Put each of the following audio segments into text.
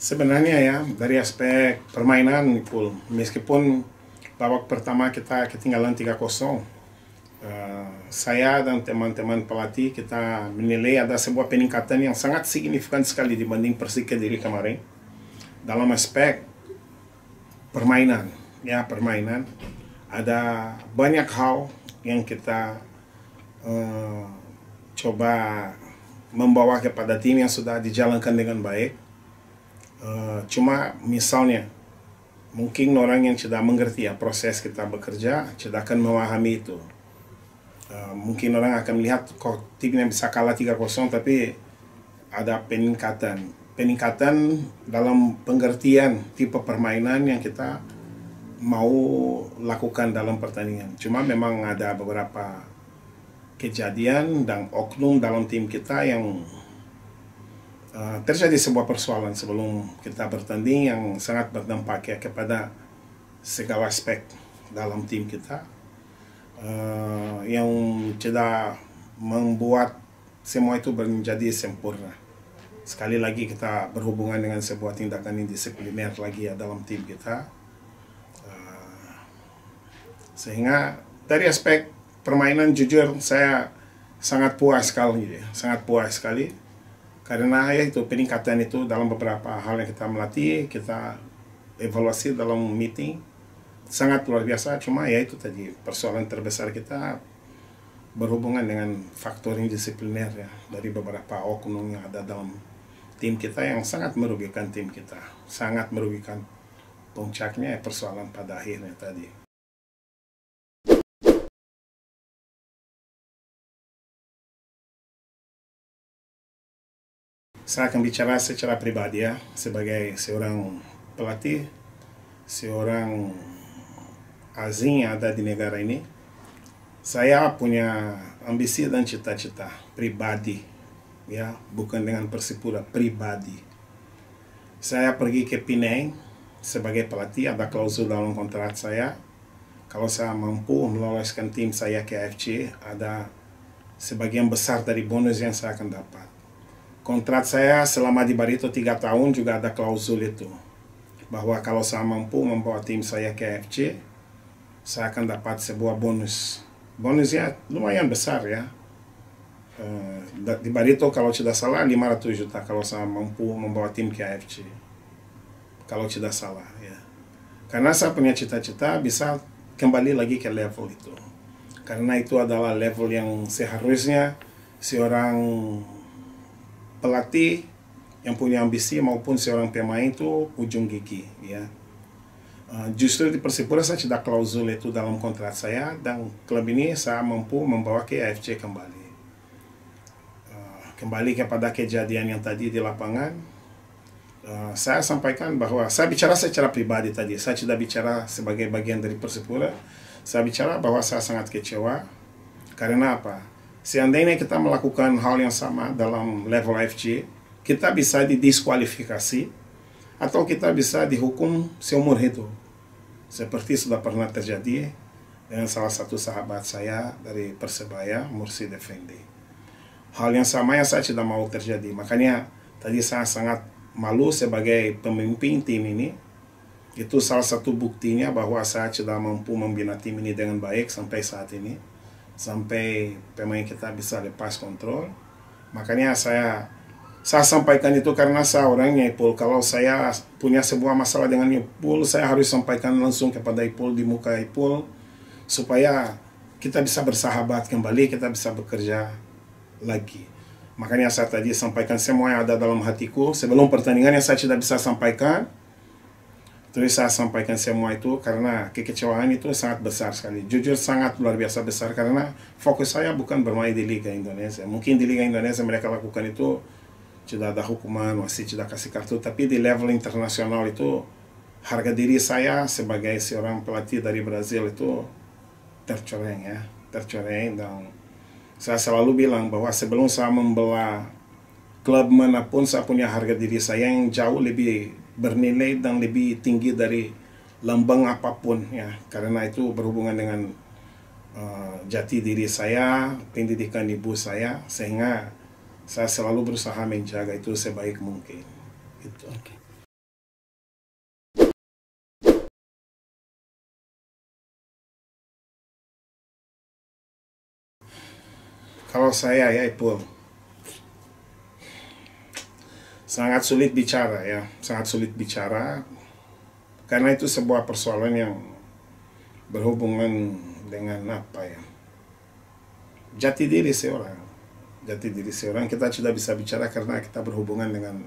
Sebenarnya ya, dari aspek permainan, meskipun babak pertama kita ketinggalan 3-0, saya dan teman-teman pelatih kita menilai ada sebuah peningkatan yang sangat signifikan sekali dibanding Persik Kediri kemarin dalam aspek permainan. Ya, permainan ada banyak hal yang kita coba membawa kepada tim yang sudah dijalankan dengan baik. Cuma misalnya mungkin orang yang tidak mengerti ya proses kita bekerja tidak akan memahami itu. Mungkin orang akan melihat kok timnya bisa kalah 3-0, tapi ada peningkatan dalam pengertian tipe permainan yang kita mau lakukan dalam pertandingan. Cuma memang ada beberapa kejadian dan oknum dalam tim kita yang terjadi sebuah persoalan sebelum kita bertanding yang sangat berdampak ya kepada segala aspek dalam tim kita, yang tidak membuat semua itu menjadi sempurna. Sekali lagi kita berhubungan dengan sebuah tindakan indisipliner lagi ya dalam tim kita, sehingga dari aspek permainan jujur saya sangat puas sekali ya, sangat puas sekali. Karena ya itu peningkatan itu dalam beberapa hal yang kita melatih, kita evaluasi dalam meeting sangat luar biasa. Cuma ya itu tadi persoalan terbesar kita berhubungan dengan faktor indisipliner ya dari beberapa oknum yang ada dalam tim kita yang sangat merugikan tim kita, sangat merugikan. Puncaknya persoalan pada akhirnya tadi. Saya akan bicara secara pribadi ya, sebagai seorang pelatih, seorang asing yang ada di negara ini. Saya punya ambisi dan cita-cita pribadi, ya, bukan dengan Persipura, pribadi. Saya pergi ke Penang sebagai pelatih, ada klausul dalam kontrak saya. Kalau saya mampu meloloskan tim saya ke AFC, ada sebagian besar dari bonus yang saya akan dapat. Kontrak saya selama di Barito 3 tahun juga ada klausul itu, bahwa kalau saya mampu membawa tim saya ke AFC, saya akan dapat sebuah bonus. Bonusnya lumayan besar ya. Di Barito kalau tidak salah 500 juta kalau saya mampu membawa tim ke AFC. Kalau tidak salah ya. Karena saya punya cita-cita bisa kembali lagi ke level itu. Karena itu adalah level yang seharusnya seorang pelatih yang punya ambisi maupun seorang pemain itu ujung gigi ya. Justru di Persipura saya tidak klausul itu dalam kontrak saya, dan klub ini saya mampu membawa ke AFC kembali. Kembali kepada kejadian yang tadi di lapangan, saya sampaikan bahwa saya bicara secara pribadi tadi, saya tidak bicara sebagai bagian dari Persipura. Saya bicara bahwa saya sangat kecewa. Karena apa? Seandainya kita melakukan hal yang sama dalam level AFC, kita bisa didiskualifikasi atau kita bisa dihukum seumur hidup. Seperti sudah pernah terjadi dengan salah satu sahabat saya dari Persebaya, Mursi Defendi. Hal yang sama yang saya tidak mau terjadi. Makanya tadi saya sangat malu sebagai pemimpin tim ini. Itu salah satu buktinya bahwa saya tidak mampu membina tim ini dengan baik sampai saat ini. Sampai pemain kita bisa lepas kontrol. Makanya saya sampaikan itu karena saya orangnya Ipul. Kalau saya punya sebuah masalah dengan Ipul, saya harus sampaikan langsung kepada Ipul, di muka Ipul, supaya kita bisa bersahabat kembali, kita bisa bekerja lagi. Makanya saya tadi sampaikan semua yang ada dalam hatiku. Sebelum pertandingan yang saya tidak bisa sampaikan, terus saya sampaikan semua itu karena kekecewaan itu sangat besar sekali. Jujur sangat luar biasa besar karena fokus saya bukan bermain di Liga Indonesia. Mungkin di Liga Indonesia mereka lakukan itu tidak ada hukuman, wasit tidak kasih kartu. Tapi di level internasional itu harga diri saya sebagai seorang pelatih dari Brazil itu tercoreng ya. Tercoreng, dan saya selalu bilang bahwa sebelum saya membela klub manapun, saya punya harga diri saya yang jauh lebih bernilai dan lebih tinggi dari lambang apapun ya, karena itu berhubungan dengan jati diri saya, pendidikan ibu saya, sehingga saya selalu berusaha menjaga itu sebaik mungkin gitu. Okay. Kalau saya ya Ipul, sangat sulit bicara ya, sangat sulit bicara karena itu sebuah persoalan yang berhubungan dengan apa ya, jati diri seorang. Jati diri seorang kita tidak bisa bicara karena kita berhubungan dengan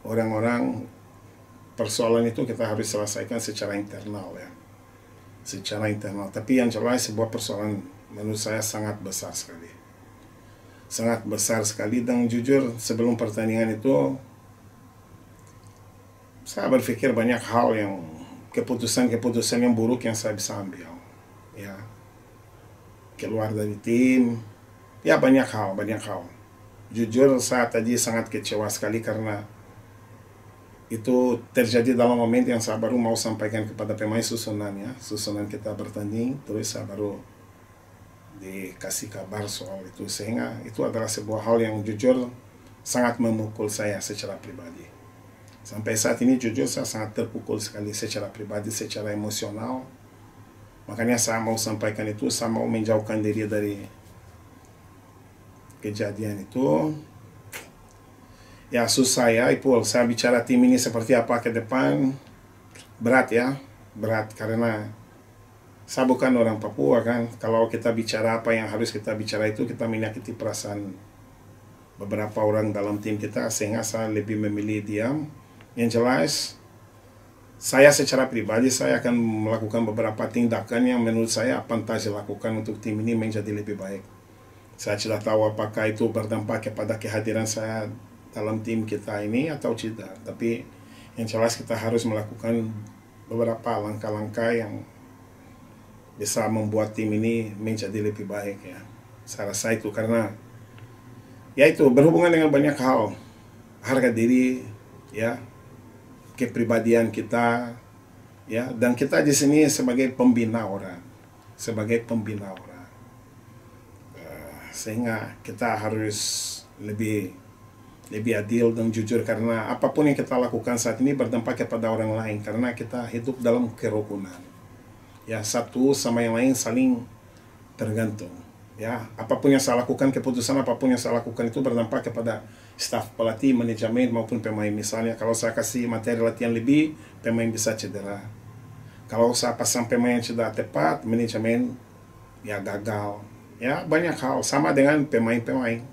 orang-orang. Persoalan itu kita harus selesaikan secara internal ya, secara internal. Tapi yang jelas sebuah persoalan menurut saya sangat besar sekali. Sangat besar sekali, dan jujur sebelum pertandingan itu saya berpikir banyak hal yang keputusan-keputusan yang buruk yang saya bisa ambil ya, keluar dari tim ya, banyak hal. Jujur saya tadi sangat kecewa sekali karena itu terjadi dalam momen yang saya baru mau sampaikan kepada pemain susunan ya, susunan kita bertanding, terus saya baru dikasih kabar soal itu, sehingga itu adalah sebuah hal yang jujur sangat memukul saya secara pribadi. Sampai saat ini jujur saya sangat terpukul sekali secara pribadi, secara emosional. Makanya saya mau sampaikan itu, saya mau menjauhkan diri dari kejadian itu. Ya susah ya Ipul, saya bicara tim ini seperti apa ke depan, berat ya, berat karena saya bukan orang Papua kan. Kalau kita bicara apa yang harus kita bicara itu, kita menyakiti perasaan beberapa orang dalam tim kita, sehingga saya lebih memilih diam. Yang jelas, saya secara pribadi saya akan melakukan beberapa tindakan yang menurut saya pantas dilakukan untuk tim ini menjadi lebih baik. Saya tidak tahu apakah itu berdampak kepada kehadiran saya dalam tim kita ini atau tidak. Tapi yang jelas kita harus melakukan beberapa langkah-langkah yang bisa membuat tim ini menjadi lebih baik ya. Saya rasa itu karena ya itu berhubungan dengan banyak hal, harga diri ya, kepribadian kita ya, dan kita di sini sebagai pembina orang, sehingga kita harus lebih adil dan jujur, karena apapun yang kita lakukan saat ini berdampak kepada orang lain, karena kita hidup dalam kerukunan ya, satu sama yang lain saling tergantung ya. Apapun yang saya lakukan, keputusan apapun yang saya lakukan itu berdampak kepada staf pelatih, manajemen maupun pemain. Misalnya kalau saya kasih materi latihan lebih, pemain bisa cedera. Kalau saya pasang pemain yang tidak tepat, manajemen ya gagal ya. Banyak hal sama dengan pemain-pemain,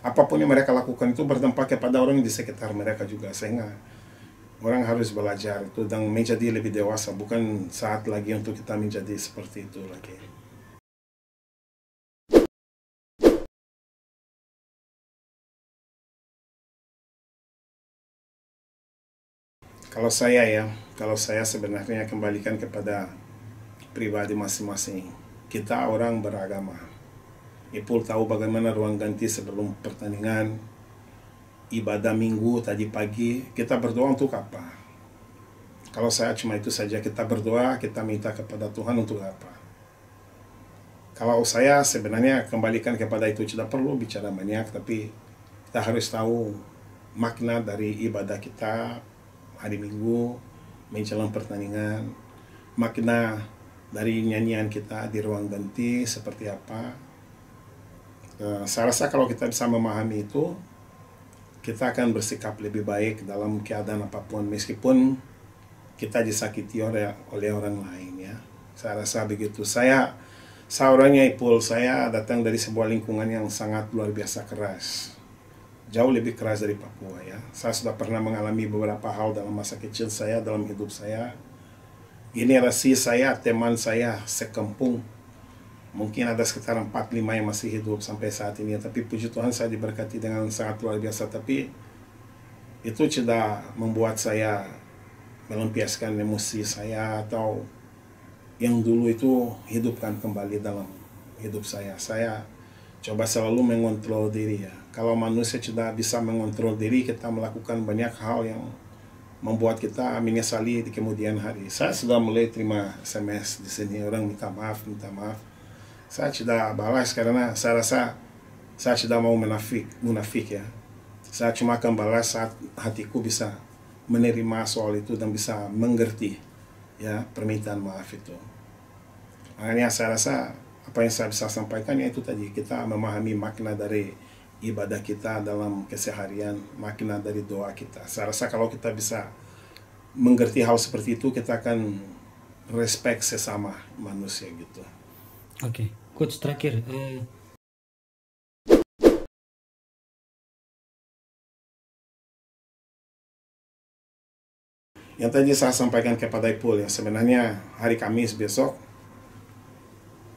apapun yang mereka lakukan itu berdampak kepada orang di sekitar mereka juga, sehingga orang harus belajar itu dan menjadi lebih dewasa. Bukan saat lagi untuk kita menjadi seperti itu lagi. Kalau saya sebenarnya kembalikan kepada pribadi masing-masing. Kita orang beragama. Ipul tahu bagaimana ruang ganti sebelum pertandingan, ibadah minggu tadi pagi, kita berdoa untuk apa? Kalau saya cuma itu saja, kita berdoa, kita minta kepada Tuhan untuk apa? Kalau saya sebenarnya kembalikan kepada itu, tidak perlu bicara banyak, tapi kita harus tahu makna dari ibadah kita hari Minggu menjelang pertandingan, makna dari nyanyian kita di ruang ganti seperti apa. Saya rasa kalau kita bisa memahami itu, kita akan bersikap lebih baik dalam keadaan apapun, meskipun kita disakiti oleh orang lain ya. Saya rasa begitu. Saya orangnya Ipul, saya datang dari sebuah lingkungan yang sangat luar biasa keras jauh lebih keras dari Papua ya. Saya sudah pernah mengalami beberapa hal dalam masa kecil saya, dalam hidup saya. Generasi saya, teman saya sekampung, mungkin ada sekitar 4-5 yang masih hidup sampai saat ini. Tapi puji Tuhan saya diberkati dengan sangat luar biasa. Tapi itu tidak membuat saya melampiaskan emosi saya atau yang dulu itu hidupkan kembali dalam hidup saya. Saya coba selalu mengontrol diri ya. Kalau manusia tidak bisa mengontrol diri, kita melakukan banyak hal yang membuat kita menyesali di kemudian hari. Saya sudah mulai terima SMS di sini, orang minta maaf. Saya tidak balas karena saya rasa saya tidak mau munafik ya. Saya cuma akan balas saat hatiku bisa menerima soal itu dan bisa mengerti ya permintaan maaf itu. Makanya saya rasa apa yang saya bisa sampaikan yaitu tadi, kita memahami makna dari ibadah kita dalam keseharian, makna dari doa kita. Saya rasa kalau kita bisa mengerti hal seperti itu, kita akan respect sesama manusia gitu. Oke, Coach terakhir. Yang tadi saya sampaikan kepada Ipul ya, sebenarnya hari Kamis besok,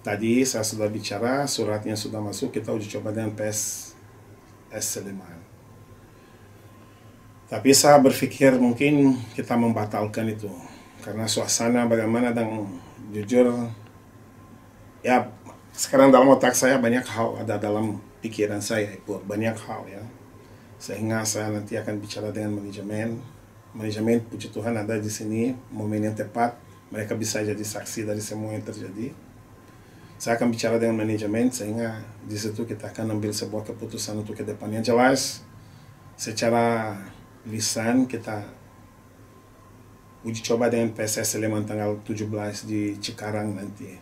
tadi saya sudah bicara, suratnya sudah masuk, kita uji coba dengan PSS Sleman. Tapi saya berpikir mungkin kita membatalkan itu, karena suasana bagaimana, dan jujur, ya sekarang dalam otak saya banyak hal ada dalam pikiran saya, Ipul, banyak hal ya. Sehingga saya nanti akan bicara dengan manajemen, puji Tuhan ada di sini, momen yang tepat, mereka bisa jadi saksi dari semua yang terjadi. Saya akan bicara dengan manajemen sehingga di situ kita akan ambil sebuah keputusan untuk ke depan. Yang jelas, secara lisan kita uji coba dengan PSS Sleman tanggal 17 di Cikarang nanti.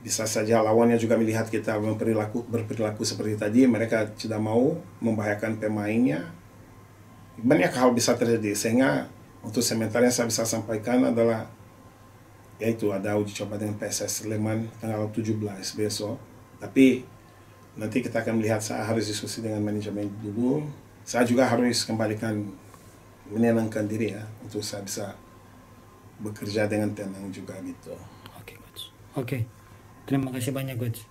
Bisa saja lawannya juga melihat kita berperilaku seperti tadi, mereka tidak mau membahayakan pemainnya. Banyak hal bisa terjadi, sehingga untuk sementara yang saya bisa sampaikan adalah yaitu ada uji coba dengan PSS Sleman tanggal 17 besok. Tapi nanti kita akan melihat, saya harus diskusi dengan manajemen dulu. Saya juga harus kembalikan menenangkan diri ya, untuk saya bisa bekerja dengan tenang juga gitu. Oke, Coach. Oke. Terima kasih banyak, Coach.